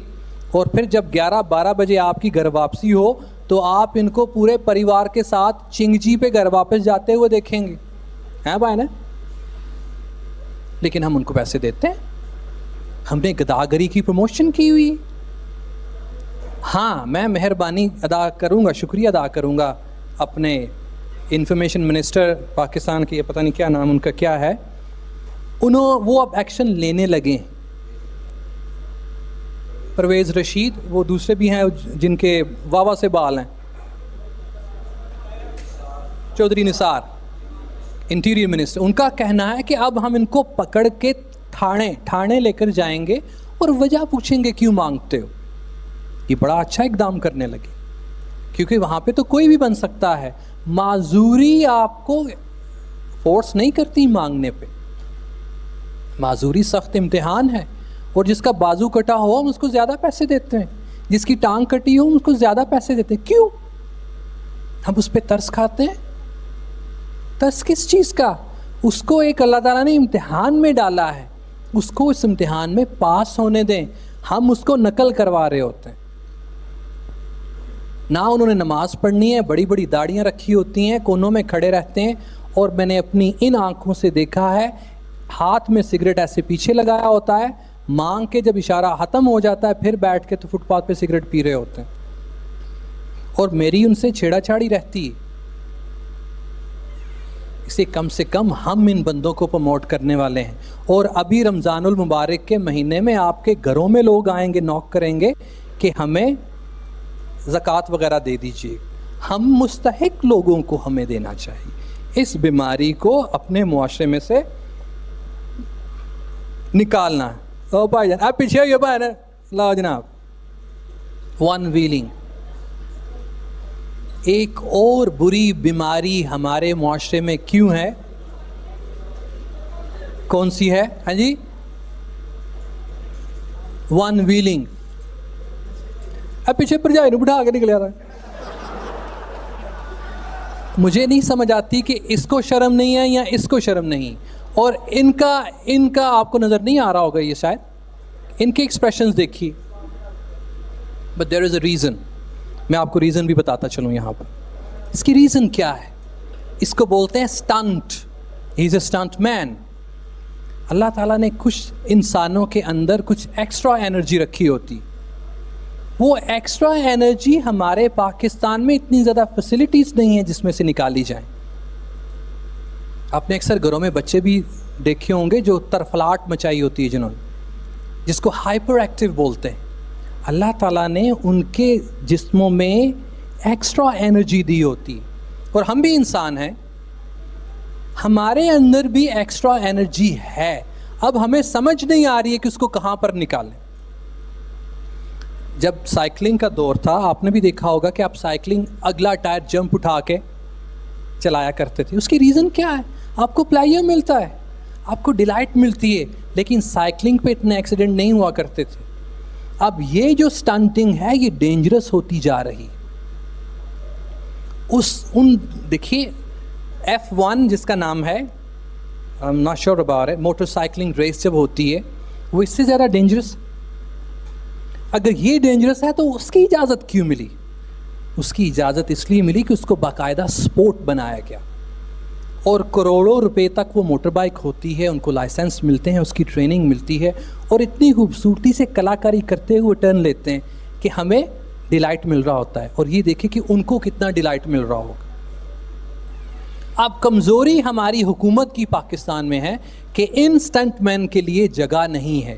اور پھر جب 11-12 بجے آپ کی گھر واپسی ہو تو آپ ان کو پورے پریوار کے ساتھ چنگجی پہ گھر واپس جاتے ہوئے دیکھیں گے, ہیں بھائی نا. لیکن ہم ان کو پیسے دیتے ہیں, ہم نے گداگری کی پروموشن کی ہوئی. ہاں, میں مہربانی ادا کروں گا, شکریہ ادا کروں گا اپنے انفارمیشن منسٹر پاکستان کے, یہ پتہ نہیں کیا نام ان کا کیا ہے, وہ اب ایکشن لینے لگے. پرویز رشید, وہ دوسرے بھی ہیں جن کے واوا سے بال ہیں, چودھری نثار انٹیریئر منسٹر, ان کا کہنا ہے کہ اب ہم ان کو پکڑ کے تھانے لے کر جائیں گے اور وجہ پوچھیں گے کیوں مانگتے ہو. یہ بڑا اچھا اقدام کرنے لگے, کیونکہ وہاں پہ تو کوئی بھی بن سکتا ہے. معذوری آپ کو فورس نہیں کرتی مانگنے پہ. معذوری سخت امتحان ہے, اور جس کا بازو کٹا ہو ہم اس کو زیادہ پیسے دیتے ہیں, جس کی ٹانگ کٹی ہو ہم اس کو زیادہ پیسے دیتے ہیں. کیوں؟ ہم اس پہ ترس کھاتے ہیں. ترس کس چیز کا؟ اس کو ایک اللہ تعالیٰ نے امتحان میں ڈالا ہے, اس کو اس امتحان میں پاس ہونے دیں. ہم اس کو نقل کروا رہے ہوتے ہیں. نہ انہوں نے نماز پڑھنی ہے, بڑی بڑی داڑیاں رکھی ہوتی ہیں, کونوں میں کھڑے رہتے ہیں, اور میں نے اپنی ان آنکھوں سے دیکھا ہے ہاتھ میں سگریٹ ایسے پیچھے لگایا ہوتا ہے, مانگ کے جب اشارہ ختم ہو جاتا ہے پھر بیٹھ کے تو فٹ پاتھ پہ سگریٹ پی رہے ہوتے ہیں. اور میری ان سے چھیڑا چھاڑی رہتی ہے. اسے کم سے کم ہم ان بندوں کو پروموٹ کرنے والے ہیں. اور ابھی رمضان المبارک کے مہینے میں آپ کے گھروں میں لوگ آئیں گے, نوک کریں گے کہ ہمیں زکوٰۃ وغیرہ دے دیجیے. ہم مستحق لوگوں کو ہمیں دینا چاہیے. اس بیماری کو اپنے معاشرے میں سے نکالنا ہے. او بھائی جان آپ پیچھے ہوئیے بھائی نا, لاؤ جناب. ون ویلنگ ایک اور بری بیماری ہمارے معاشرے میں کیوں ہے؟ کون سی ہے؟ ہاں جی, ون ویلنگ. اب پیچھے پر جائے بٹھا کے نکل جاتا ہے. مجھے نہیں سمجھ آتی کہ اس کو شرم نہیں ہے یا اس کو شرم نہیں. اور ان کا آپ کو نظر نہیں آ رہا ہوگا یہ شاید, ان کے ایکسپریشنز دیکھیے. But there is a reason. میں آپ کو ریزن بھی بتاتا چلوں یہاں پر. اس کی ریزن کیا ہے؟ اس کو بولتے ہیں سٹنٹ. ہی از اے سٹنٹ مین. اللہ تعالیٰ نے کچھ انسانوں کے اندر کچھ ایکسٹرا انرجی رکھی ہوتی. وہ ایکسٹرا انرجی ہمارے پاکستان میں اتنی زیادہ فیسلٹیز نہیں ہیں جس میں سے نکالی جائیں. آپ نے اکثر گھروں میں بچے بھی دیکھے ہوں گے جو ترفلاٹ مچائی ہوتی ہے جنہوں نے, جس کو ہائپر ایکٹیو بولتے ہیں. اللہ تعالیٰ نے ان کے جسموں میں ایکسٹرا انرجی دی ہوتی. اور ہم بھی انسان ہیں, ہمارے اندر بھی ایکسٹرا انرجی ہے. اب ہمیں سمجھ نہیں آ رہی ہے کہ اس کو کہاں پر نکالیں. جب سائیکلنگ کا دور تھا آپ نے بھی دیکھا ہوگا کہ آپ سائیکلنگ اگلا ٹائر جمپ اٹھا کے چلایا کرتے تھے. اس کی ریزن کیا ہے؟ آپ کو پلیئر ملتا ہے, آپ کو ڈیلائٹ ملتی ہے, لیکن سائیکلنگ پہ اتنے ایکسیڈنٹ نہیں ہوا کرتے تھے. اب یہ جو سٹنٹنگ ہے یہ ڈینجرس ہوتی جا رہی. دیکھیے F1 جس کا نام ہے, I'm not sure about it, motorcycling race جب ہوتی ہے وہ اس سے زیادہ ڈینجرس. اگر یہ ڈینجرس ہے تو اس کی اجازت کیوں ملی؟ اس کی اجازت اس لیے ملی کہ اس کو باقاعدہ سپورٹ بنایا گیا, اور کروڑوں روپے تک وہ موٹر بائک ہوتی ہے, ان کو لائسنس ملتے ہیں, اس کی ٹریننگ ملتی ہے, اور اتنی خوبصورتی سے کلاکاری کرتے ہوئے ٹرن لیتے ہیں کہ ہمیں ڈیلائٹ مل رہا ہوتا ہے. اور یہ دیکھیں کہ ان کو کتنا ڈیلائٹ مل رہا ہوگا. اب کمزوری ہماری حکومت کی پاکستان میں ہے کہ ان سٹنٹ مین کے لیے جگہ نہیں ہے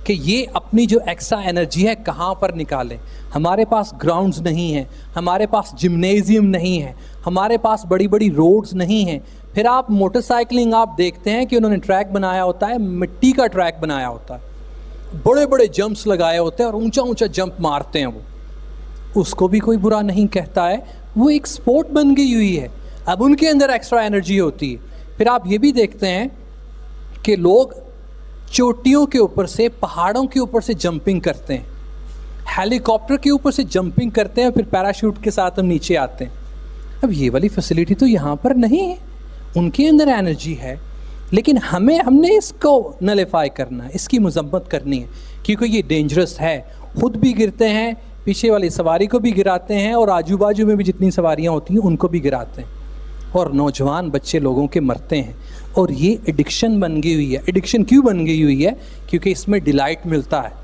کہ یہ اپنی جو ایکسٹرا انرجی ہے کہاں پر نکالیں. ہمارے پاس گراؤنڈز نہیں ہیں, ہمارے پاس جمنیزیم نہیں ہے, ہمارے پاس بڑی بڑی روڈز نہیں ہیں. پھر آپ موٹر سائیکلنگ آپ دیکھتے ہیں کہ انہوں نے ٹریک بنایا ہوتا ہے, مٹی کا ٹریک بنایا ہوتا ہے, بڑے بڑے جمپس لگائے ہوتے ہیں اور اونچا اونچا جمپ مارتے ہیں. وہ اس کو بھی کوئی برا نہیں کہتا ہے, وہ ایک سپورٹ بن گئی ہوئی ہے. اب ان کے اندر ایکسٹرا انرجی ہوتی ہے. پھر آپ یہ بھی دیکھتے ہیں کہ لوگ چوٹیوں کے اوپر سے, پہاڑوں کے اوپر سے جمپنگ کرتے ہیں, ہیلی کاپٹر کے اوپر سے جمپنگ کرتے ہیں, پھر پیراشوٹ کے ساتھ ہم نیچے آتے ہیں. اب یہ والی فیسلٹی تو یہاں پر نہیں ہے. ان کے اندر انرجی ہے, لیکن ہم نے اس کو نلیفائی کرنا ہے, اس کی مذمت کرنی ہے, کیونکہ یہ ڈینجرس ہے. خود بھی گرتے ہیں, پیچھے والی سواری کو بھی گراتے ہیں, اور آجو باجو میں بھی جتنی سواریاں ہوتی ہیں ان کو بھی گراتے ہیں, اور نوجوان بچے لوگوں کے مرتے ہیں. اور یہ ایڈکشن بن گئی ہوئی ہے. ایڈکشن کیوں بن گئی ہوئی ہے؟ کیونکہ اس میں ڈیلائٹ ملتا ہے.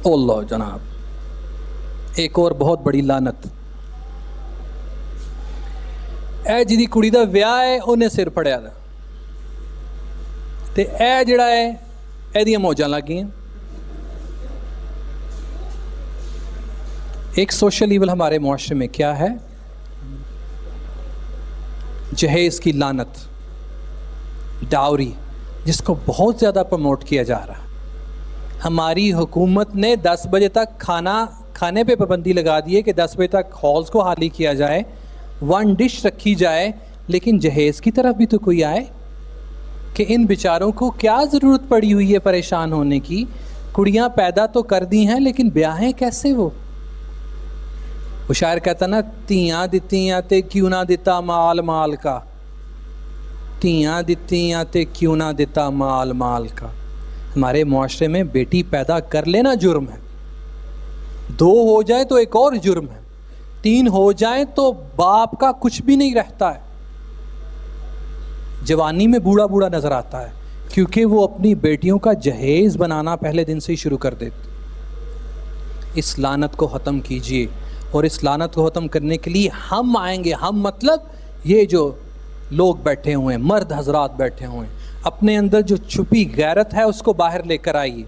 اللہ جناب, ایک اور بہت بڑی لعنت. اے جی کڑی دا ویاہ ہے انہیں سر پڑیا دا, تے اے جڑا ہے اے دیاں موجاں لگ گئیں. ایک سوشل ایول ہمارے معاشرے میں کیا ہے؟ جہیز کی لعنت, ڈاوری, جس کو بہت زیادہ پروموٹ کیا جا رہا. ہماری حکومت نے 10 بجے تک کھانے پہ پابندی لگا دی ہے کہ 10 بجے تک ہالز کو خالی کیا جائے, 1 ڈش رکھی جائے. لیکن جہیز کی طرف بھی تو کوئی آئے کہ ان بیچاروں کو کیا ضرورت پڑی ہوئی ہے پریشان ہونے کی. کڑیاں پیدا تو کر دی ہیں لیکن بیاہیں کیسے؟ وہ شاعر کہتا نا تیاں دتیاں تے کیوں نہ دیتا مال مال کا, تیاں دتیاں تے کیوں نہ دیتا مال مال کا. ہمارے معاشرے میں بیٹی پیدا کر لینا جرم ہے, 2 ہو جائیں تو ایک اور جرم ہے, 3 ہو جائیں تو باپ کا کچھ بھی نہیں رہتا ہے. جوانی میں بوڑھا بوڑھا نظر آتا ہے کیونکہ وہ اپنی بیٹیوں کا جہیز بنانا پہلے دن سے ہی شروع کر دیتے. اس لعنت کو ختم کیجئے, اور اس لعنت کو ختم کرنے کے لیے ہم آئیں گے. ہم مطلب یہ جو لوگ بیٹھے ہوئے ہیں, مرد حضرات بیٹھے ہوئے ہیں, اپنے اندر جو چھپی غیرت ہے اس کو باہر لے کر آئیے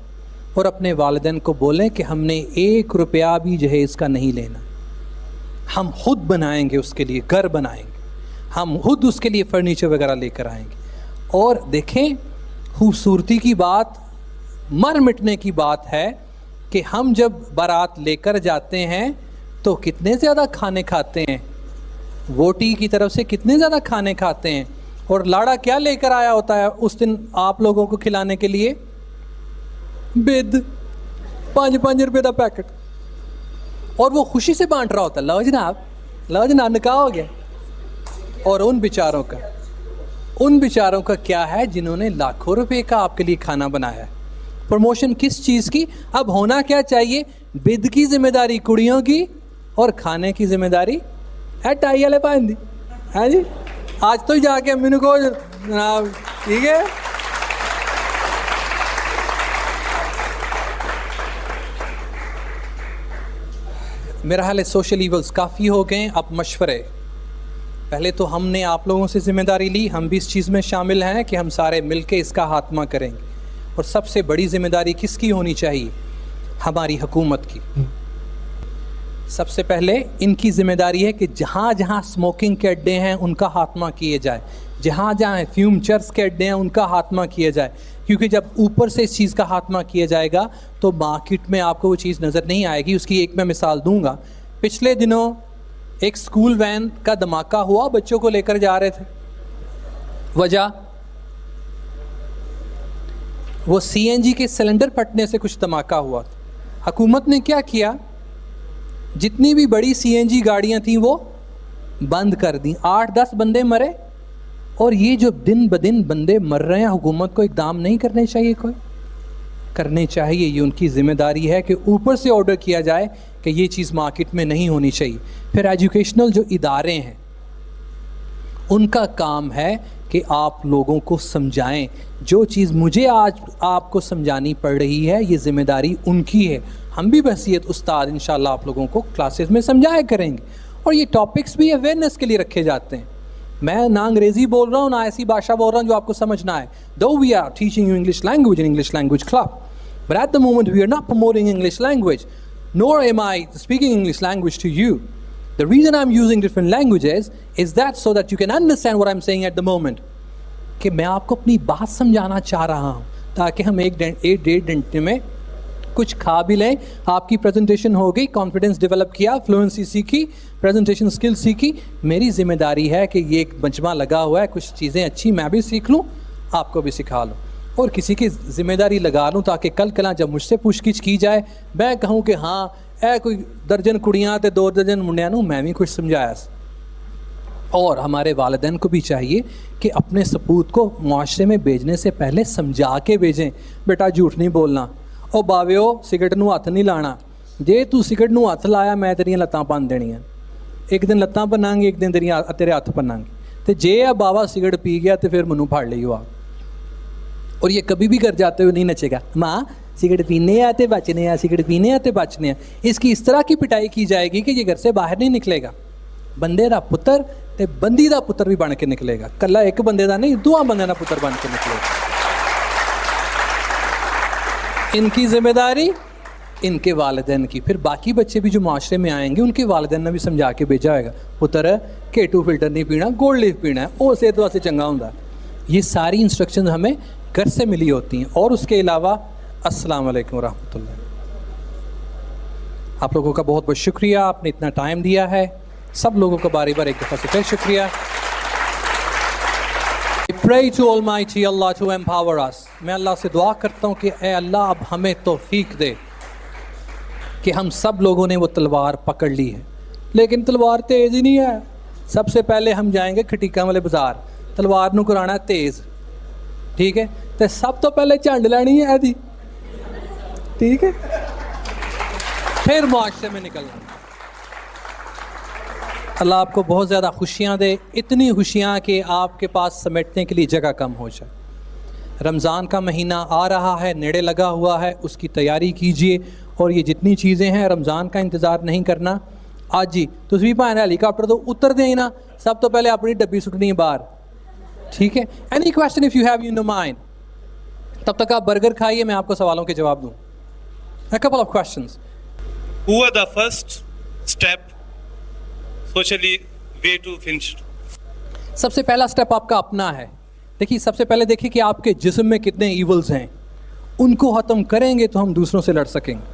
اور اپنے والدین کو بولیں کہ ہم نے 1 روپیہ بھی جہیز کا نہیں لینا. ہم خود بنائیں گے, اس کے لیے گھر بنائیں گے, ہم خود اس کے لیے فرنیچر وغیرہ لے کر آئیں گے. اور دیکھیں خوبصورتی کی بات, مر مٹنے کی بات ہے کہ ہم جب بارات لے کر جاتے ہیں تو کتنے زیادہ کھانے کھاتے ہیں, ووٹی کی طرف سے کتنے زیادہ کھانے کھاتے ہیں, اور لاڑا کیا لے کر آیا ہوتا ہے اس دن آپ لوگوں کو کھلانے کے لیے؟ بد 5 روپے کا پیکٹ, اور وہ خوشی سے بانٹ رہا ہوتا ہے, لو جناب نکاح ہو گیا. اور ان بیچاروں کا کیا ہے جنہوں نے لاکھوں روپے کا آپ کے لیے کھانا بنایا ہے. پروموشن کس چیز کی؟ اب ہونا کیا چاہیے؟ بد کی ذمہ داری کڑیوں کی اور کھانے کی ذمہ داری ٹائی والے پائن دی. ہاں جی, آج تو جا کے امی کو جناب ٹھیک ہے. میرا حال ہے سوشل ایولز کافی ہو گئے. اب مشورے, پہلے تو ہم نے آپ لوگوں سے ذمہ داری لی, ہم بھی اس چیز میں شامل ہیں کہ ہم سارے مل کے اس کا خاتمہ کریں گے. اور سب سے بڑی ذمہ داری کس کی ہونی چاہیے؟ ہماری حکومت کی. سب سے پہلے ان کی ذمہ داری ہے کہ جہاں جہاں اسموکنگ کے اڈے ہیں ان کا خاتمہ کیے جائے, جہاں جہاں فیومچرس کے اڈے ہیں ان کا خاتمہ کیا جائے. کیونکہ جب اوپر سے اس چیز کا خاتمہ کیا جائے گا تو مارکیٹ میں آپ کو وہ چیز نظر نہیں آئے گی. اس کی ایک میں مثال دوں گا. پچھلے دنوں ایک اسکول وین کا دھماکہ ہوا, بچوں کو لے کر جا رہے تھے. وجہ وہ CNG کے سلنڈر پھٹنے سے کچھ دھماکہ ہوا. حکومت نے کیا کیا؟ جتنی بھی بڑی CNG گاڑیاں تھیں وہ بند کر دیں. 8-10 بندے مرے. اور یہ جو دن بدن بندے مر رہے ہیں, حکومت کو اقدام نہیں کرنے چاہیے؟ کوئی کرنے چاہیے. یہ ان کی ذمہ داری ہے کہ اوپر سے آرڈر کیا جائے کہ یہ چیز مارکیٹ میں نہیں ہونی چاہیے. پھر ایجوکیشنل جو ادارے ہیں ان کا کام ہے کہ آپ لوگوں کو سمجھائیں. جو چیز مجھے آج آپ کو سمجھانی پڑ رہی ہے یہ ذمہ داری ان کی ہے. ہم بھی بحیثیت استاد انشاءاللہ آپ لوگوں کو کلاسز میں سمجھایا کریں گے. اور یہ ٹاپکس بھی اویئرنیس کے لیے رکھے جاتے ہیں. میں نہ انگریزی بول رہا ہوں نہ ایسی بھاشا بول رہا ہوں جو آپ کو سمجھنا ہے. Though we are teaching you English language in English language club, but at the moment we are not promoting English language, nor am I speaking English language to you. The reason I'm using different languages is that so that you can understand what I'm saying at the moment. کہ میں آپ کو اپنی بات سمجھانا چاہ رہا ہوں تاکہ ہم 1-1.5 گھنٹے میں کچھ کھا بھی لیں. آپ کی پریزنٹیشن ہو گئی, کانفیڈنس ڈیولپ کیا, فلوئنسی سیکھی, پریزنٹیشن سکل سیکھی. میری ذمہ داری ہے کہ یہ ایک مجمع لگا ہوا ہے, کچھ چیزیں اچھی میں بھی سیکھ لوں, آپ کو بھی سکھا لوں, اور کسی کی ذمہ داری لگا لوں تاکہ کل کلاں جب مجھ سے پوچھ گچھ کی جائے میں کہوں کہ ہاں اے کوئی درجن کڑیاں تے 2 درجن منڈیاں نوں میں بھی کچھ سمجھایا. اور ہمارے والدین کو بھی چاہیے کہ اپنے سپوت کو معاشرے میں بھیجنے سے پہلے سمجھا کے بھیجیں. بیٹا جھوٹ نہیں بولنا, او باویو سگرٹ نوں ہاتھ نہیں لانا, جے تو سگرٹ نوں ہاتھ لایا میں تیریاں لتاں بن دینیاں, ایک دن لتاں بناں گی ایک دن تیرے ہاتھ بناں گی. تے جے آ بابا سگرٹ پی گیا تو پھر منوں پھاڑ لئیو آپ. اور یہ کبھی بھی کر جاتے ہوئے نہیں نچے گا, ماں سگرٹ پینے آتے بچنے آ, سگرٹ پینے آتے بچنے آ. اس کی اس طرح کی پٹائی کی جائے گی کہ یہ گھر سے باہر نہیں نکلے گا. بندے دا پتر تے بندی دا پتر بھی بن کے نکلے گا, کلا ایک بندے دا نہیں 2 بندے دا پتر بن کے نکلے گا. ان کی ذمہ داری ان کے والدین کی. پھر باقی بچے بھی جو معاشرے میں آئیں گے ان کے والدین نے بھی سمجھا کے بھیجا ہوئے گا, پتر K2 فلٹر نہیں پینا, گولڈ لیف پینا ہے, وہ صحت واسطے چنگا ہوں. یہ ساری انسٹرکشنز ہمیں گھر سے ملی ہوتی ہیں. اور اس کے علاوہ السلام علیکم ورحمۃ اللہ. آپ لوگوں کا بہت بہت شکریہ, آپ نے اتنا ٹائم دیا ہے. سب لوگوں کا بار بار ایک دفعہ سے پھر شکریہ. I pray to Almighty Allah to empower us. میں اللہ سے دعا کرتا ہوں کہ اے اللہ اب ہمیں توفیق دے کہ ہم سب لوگوں نے وہ تلوار پکڑ لی ہے، لیکن تلوار تیز ہی نہیں ہے. سب سے پہلے ہم جائیں گے کھٹیکاں والے بازار، تلوار نو کرانا تیز، ٹھیک ہے؟ تو سب تو پہلے جھنڈ لینی ہے دی، ٹھیک ہے، پھر معاشرے میں نکلنا. اللہ آپ کو بہت زیادہ خوشیاں دے، اتنی خوشیاں کہ آپ کے پاس سمیٹنے کے لیے جگہ کم ہو جائے. رمضان کا مہینہ آ رہا ہے، نیڑے لگا ہوا ہے، اس کی تیاری کیجئے. اور یہ جتنی چیزیں ہیں رمضان کا انتظار نہیں کرنا، آج جی تسی بھائی ہیلی کاپٹر تو اتر دیں نا، سب تو پہلے اپنی ڈبی سٹنی ہے باہر، ٹھیک ہے؟ Any question if you have in mind. تب تک آپ برگر کھائیے، میں آپ کو سوالوں کے جواب دوں. A couple of questions. Who are the first step socially way to finish? سب سے پہلا سٹیپ آپ کا اپنا ہے. دیکھیے سب سے پہلے دیکھیے کہ آپ کے جسم میں کتنے ایولز ہیں، ان کو ختم کریں گے تو ہم دوسروں سے لڑ سکیں گے.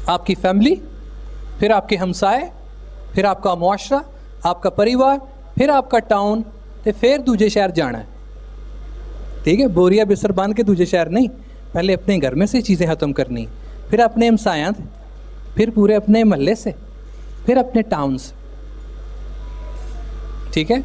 آپ کی فیملی، پھر آپ کے ہمسائے، پھر آپ کا معاشرہ، آپ کا پریوار، پھر آپ کا ٹاؤن، تو پھر دوجے شہر جانا ہے. ٹھیک ہے؟ بوریا بستر باندھ کے دوجے شہر نہیں، پہلے اپنے گھر میں سے چیزیں ختم کرنی، پھر اپنے ہمسایاں سے، پھر پورے اپنے محلے سے، پھر اپنے ٹاؤن سے. ٹھیک ہے؟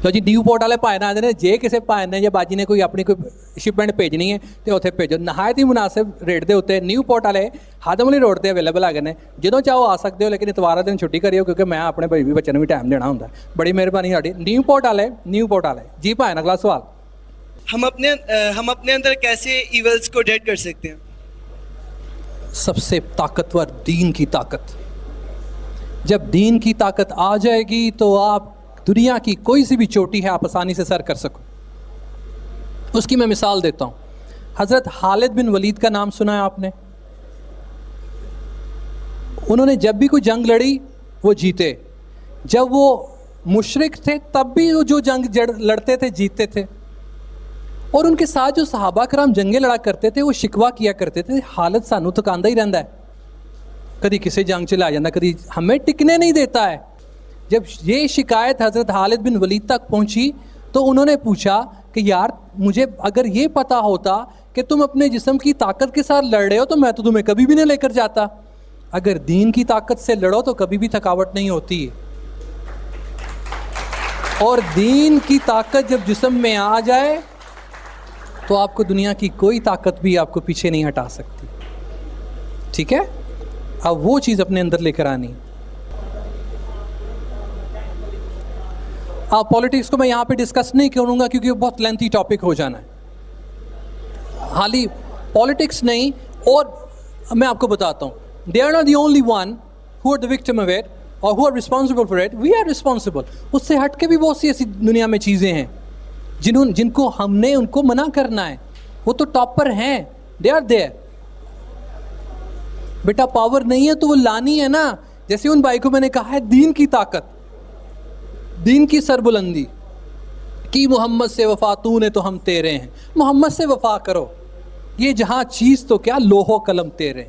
تو جی نیو پورٹ والے پائے نہ آتے ہیں، جے کسی پائے نے یا باجی نے کوئی اپنی کوئی شپمنٹ بھیجنی ہے تو اتنے بھیجو، نہایت ہی مناسب ریٹ دے ہوتے. نیو پورٹ والے ہادم والی روڈ تے اویلیبل آ گئے نے، جدوں چاہو آ سکتے ہو، لیکن اتوار دن چھٹی کریو کیونکہ میں اپنے بھائی بھی بچوں بھی ٹائم دینا ہوتا ہے. بڑی مہربانی ساڈی. نیو پورٹ والے جی پائے نا. اگلا سوال. ہم اپنے اندر کیسے ایولز کو ڈیڈ کر سکتے ہیں؟ سب سے طاقتور دین کی طاقت. جب دین کی طاقت آ جائے گی تو آپ دنیا کی کوئی سی بھی چوٹی ہے آپ آسانی سے سر کر سکو. اس کی میں مثال دیتا ہوں. حضرت خالد بن ولید کا نام سنا ہے آپ نے؟ انہوں نے جب بھی کوئی جنگ لڑی وہ جیتے. جب وہ مشرک تھے تب بھی وہ جو جنگ لڑتے تھے جیتتے تھے. اور ان کے ساتھ جو صحابہ کرام جنگیں لڑا کرتے تھے وہ شکوہ کیا کرتے تھے، خالد سانو تکاندہ ہی رہندا ہے، کدی کسی جنگ چلا جاندہ، کدی ہمیں ٹکنے نہیں دیتا ہے. جب یہ شکایت حضرت خالد بن ولید تک پہنچی تو انہوں نے پوچھا کہ یار مجھے اگر یہ پتا ہوتا کہ تم اپنے جسم کی طاقت کے ساتھ لڑ رہے ہو تو میں تو تمہیں کبھی بھی نہیں لے کر جاتا. اگر دین کی طاقت سے لڑو تو کبھی بھی تھکاوٹ نہیں ہوتی. اور دین کی طاقت جب جسم میں آ جائے تو آپ کو دنیا کی کوئی طاقت بھی آپ کو پیچھے نہیں ہٹا سکتی. ٹھیک ہے؟ اب وہ چیز اپنے اندر لے کر آنی. پولیٹکس کو میں یہاں پہ ڈسکس نہیں کروں گا کیونکہ وہ بہت لینتھی ٹاپک ہو جانا ہے. حالی پولیٹکس نہیں، اور میں آپ کو بتاتا ہوں they are not the only one who are the victim of it or who are responsible for it. We are responsible. اس سے ہٹ کے بھی بہت سی ایسی دنیا میں چیزیں ہیں جن کو ہم نے ان کو منع کرنا ہے. وہ تو ٹاپر ہیں، they are there. Beta power نہیں ہے تو وہ لانی ہے نا. جیسے ان بھائی کو میں نے کہا ہے دین کی طاقت، دین کی سربلندی کی محمد سے وفا تو نے تو ہم تیرے ہیں. محمد سے وفا کرو، یہ جہاں چیز تو کیا لوح و قلم تیرے.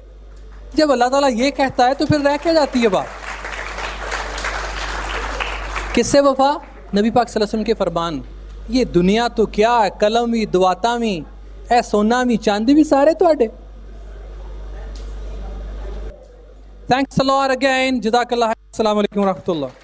جب اللہ تعالیٰ یہ کہتا ہے تو پھر رہ کے جاتی ہے بات. کس سے وفا؟ نبی پاک صلی اللہ علیہ وسلم کے فرمان. یہ دنیا تو کیا ہے، قلم بھی، دعاتاں بھی، اے سونا بھی، چاندی بھی، سارے تواڈے. Thanks a lot again. جزاک اللہ. السلام علیکم ورحمۃ اللہ.